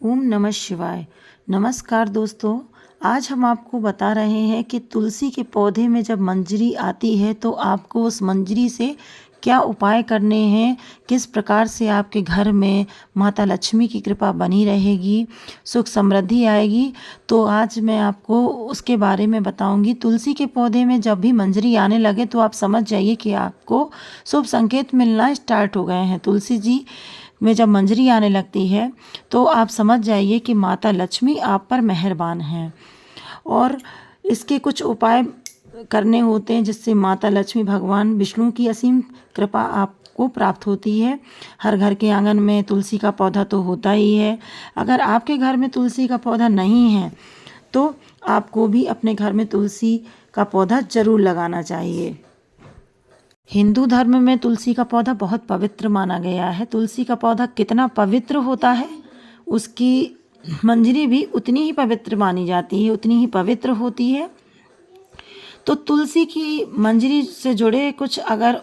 ओम नमः शिवाय। नमस्कार दोस्तों, आज हम आपको बता रहे हैं कि तुलसी के पौधे में जब मंजरी आती है तो आपको उस मंजरी से क्या उपाय करने हैं, किस प्रकार से आपके घर में माता लक्ष्मी की कृपा बनी रहेगी, सुख समृद्धि आएगी। तो आज मैं आपको उसके बारे में बताऊंगी। तुलसी के पौधे में जब भी मंजरी आने लगे तो आप समझ जाइए कि आपको शुभ संकेत मिलना स्टार्ट हो गए हैं। तुलसी जी में जब मंजरी आने लगती है तो आप समझ जाइए कि माता लक्ष्मी आप पर मेहरबान हैं। और इसके कुछ उपाय करने होते हैं जिससे माता लक्ष्मी भगवान विष्णु की असीम कृपा आपको प्राप्त होती है। हर घर के आंगन में तुलसी का पौधा तो होता ही है। अगर आपके घर में तुलसी का पौधा नहीं है तो आपको भी अपने घर में तुलसी का पौधा जरूर लगाना चाहिए। हिंदू धर्म में तुलसी का पौधा बहुत पवित्र माना गया है। तुलसी का पौधा कितना पवित्र होता है, उसकी मंजरी भी उतनी ही पवित्र मानी जाती है, उतनी ही पवित्र होती है। तो तुलसी की मंजरी से जुड़े कुछ अगर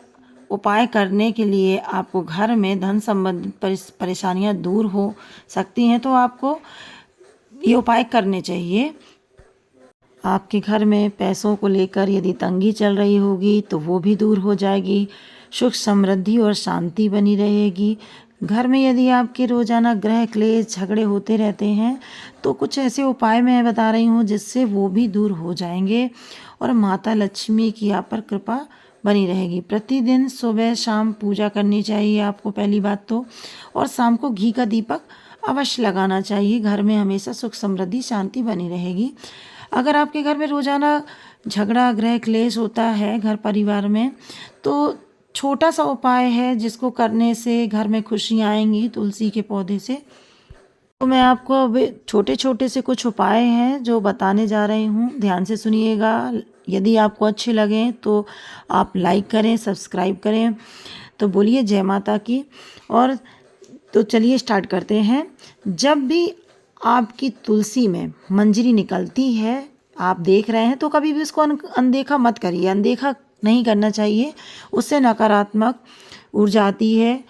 उपाय करने के लिए आपको घर में धन संबंधित परेशानियां दूर हो सकती हैं तो आपको ये उपाय करने चाहिए। आपके घर में पैसों को लेकर यदि तंगी चल रही होगी तो वो भी दूर हो जाएगी। सुख समृद्धि और शांति बनी रहेगी। घर में यदि आपके रोजाना ग्रह क्लेश झगड़े होते रहते हैं तो कुछ ऐसे उपाय मैं बता रही हूँ जिससे वो भी दूर हो जाएंगे और माता लक्ष्मी की आप पर कृपा बनी रहेगी। प्रतिदिन सुबह शाम पूजा करनी चाहिए आपको पहली बात तो, और शाम को घी का दीपक अवश्य लगाना चाहिए। घर में हमेशा सुख समृद्धि शांति बनी रहेगी। अगर आपके घर में रोजाना झगड़ा ग्रह क्लेश होता है घर परिवार में तो छोटा सा उपाय है जिसको करने से घर में खुशियाँ आएंगी तुलसी के पौधे से। तो मैं आपको अब छोटे छोटे से कुछ उपाय हैं जो बताने जा रही हूँ, ध्यान से सुनिएगा। यदि आपको अच्छे लगें तो आप लाइक करें, सब्सक्राइब करें। तो बोलिए जय माता की। और तो चलिए स्टार्ट करते हैं। जब भी आपकी तुलसी में मंजरी निकलती है, आप देख रहे हैं तो कभी भी उसको अनदेखा मत करिए। अनदेखा नहीं करना चाहिए, उससे नकारात्मक ऊर्जा आती है।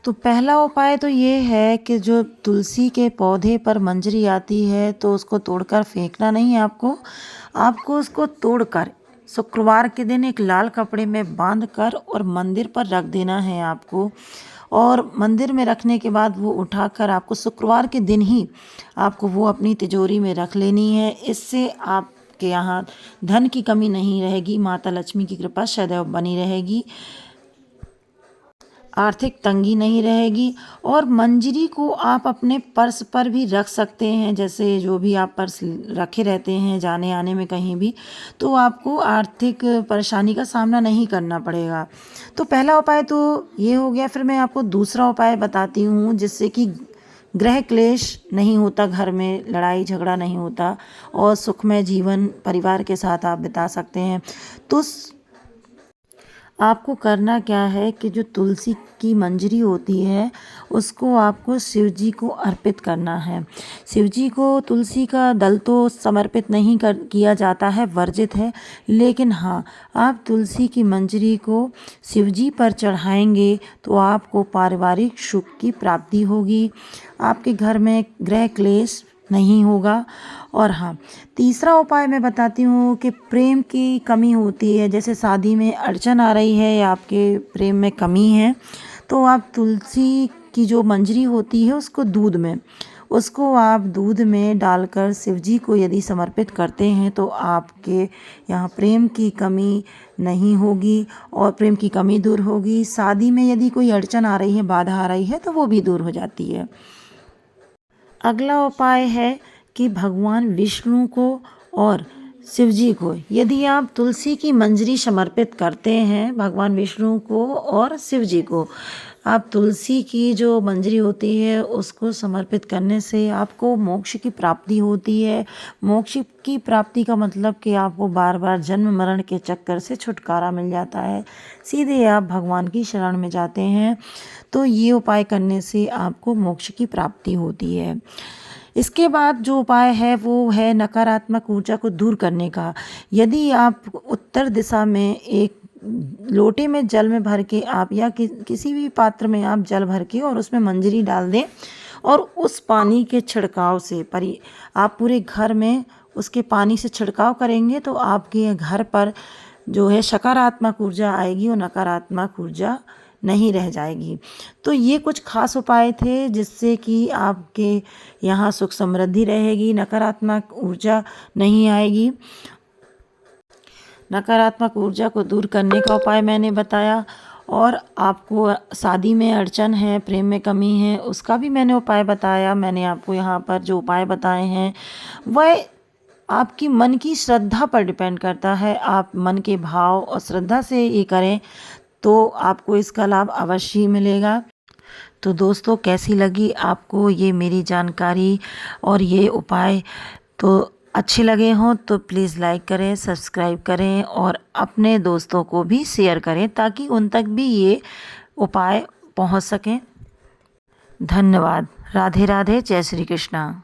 तो पहला उपाय तो ये है कि जो तुलसी के पौधे पर मंजरी आती है तो उसको तोड़कर फेंकना नहीं है आपको। आपको उसको तोड़कर शुक्रवार के दिन एक लाल कपड़े में बांधकर और मंदिर पर रख देना है आपको। और मंदिर में रखने के बाद वो उठाकर आपको शुक्रवार के दिन ही आपको वो अपनी तिजोरी में रख लेनी है। इससे आपके यहाँ धन की कमी नहीं रहेगी, माता लक्ष्मी की कृपा सदैव बनी रहेगी, आर्थिक तंगी नहीं रहेगी। और मंजरी को आप अपने पर्स पर भी रख सकते हैं, जैसे जो भी आप पर्स रखे रहते हैं जाने आने में कहीं भी, तो आपको आर्थिक परेशानी का सामना नहीं करना पड़ेगा। तो पहला उपाय तो ये हो गया। फिर मैं आपको दूसरा उपाय बताती हूँ जिससे कि ग्रह क्लेश नहीं होता, घर में लड़ाई झगड़ा नहीं होता और सुखमय जीवन परिवार के साथ आप बिता सकते हैं। तो आपको करना क्या है कि जो तुलसी की मंजरी होती है उसको आपको शिव जी को अर्पित करना है। शिव जी को तुलसी का दल तो समर्पित नहीं किया जाता है, वर्जित है। लेकिन हाँ, आप तुलसी की मंजरी को शिव जी पर चढ़ाएंगे तो आपको पारिवारिक सुख की प्राप्ति होगी, आपके घर में ग्रह क्लेश नहीं होगा। और हाँ, तीसरा उपाय मैं बताती हूँ कि प्रेम की कमी होती है, जैसे शादी में अड़चन आ रही है या आपके प्रेम में कमी है, तो आप तुलसी की जो मंजरी होती है उसको आप दूध में डालकर शिव जी को यदि समर्पित करते हैं तो आपके यहाँ प्रेम की कमी नहीं होगी और प्रेम की कमी दूर होगी। शादी में यदि कोई अड़चन आ रही है, बाधा आ रही है तो वो भी दूर हो जाती है। अगला उपाय है कि भगवान विष्णु को और शिव जी को यदि आप तुलसी की मंजरी समर्पित करते हैं, भगवान विष्णु को और शिव जी को आप तुलसी की जो मंजरी होती है उसको समर्पित करने से आपको मोक्ष की प्राप्ति होती है। मोक्ष की प्राप्ति का मतलब कि आपको बार बार जन्म मरण के चक्कर से छुटकारा मिल जाता है, सीधे आप भगवान की शरण में जाते हैं। तो ये उपाय करने से आपको मोक्ष की प्राप्ति होती है। इसके बाद जो उपाय है वो है नकारात्मक ऊर्जा को दूर करने का। यदि आप उत्तर दिशा में एक लोटे में जल में भर के आप या किसी भी पात्र में आप जल भर के और उसमें मंजरी डाल दें और उस पानी के छिड़काव से आप पूरे घर में उसके पानी से छिड़काव करेंगे तो आपके घर पर जो है सकारात्मक ऊर्जा आएगी और नकारात्मक ऊर्जा नहीं रह जाएगी। तो ये कुछ खास उपाय थे जिससे कि आपके यहाँ सुख समृद्धि रहेगी, नकारात्मक ऊर्जा नहीं आएगी। नकारात्मक ऊर्जा को दूर करने का उपाय मैंने बताया, और आपको शादी में अड़चन है, प्रेम में कमी है, उसका भी मैंने उपाय बताया। मैंने आपको यहाँ पर जो उपाय बताए हैं वह आपकी मन की श्रद्धा पर डिपेंड करता है। आप मन के भाव और श्रद्धा से ये करें तो आपको इसका लाभ अवश्य ही मिलेगा। तो दोस्तों, कैसी लगी आपको ये मेरी जानकारी और ये उपाय? तो अच्छे लगे हों तो प्लीज़ लाइक करें, सब्सक्राइब करें और अपने दोस्तों को भी शेयर करें ताकि उन तक भी ये उपाय पहुंच सकें। धन्यवाद। राधे राधे। जय श्री कृष्णा।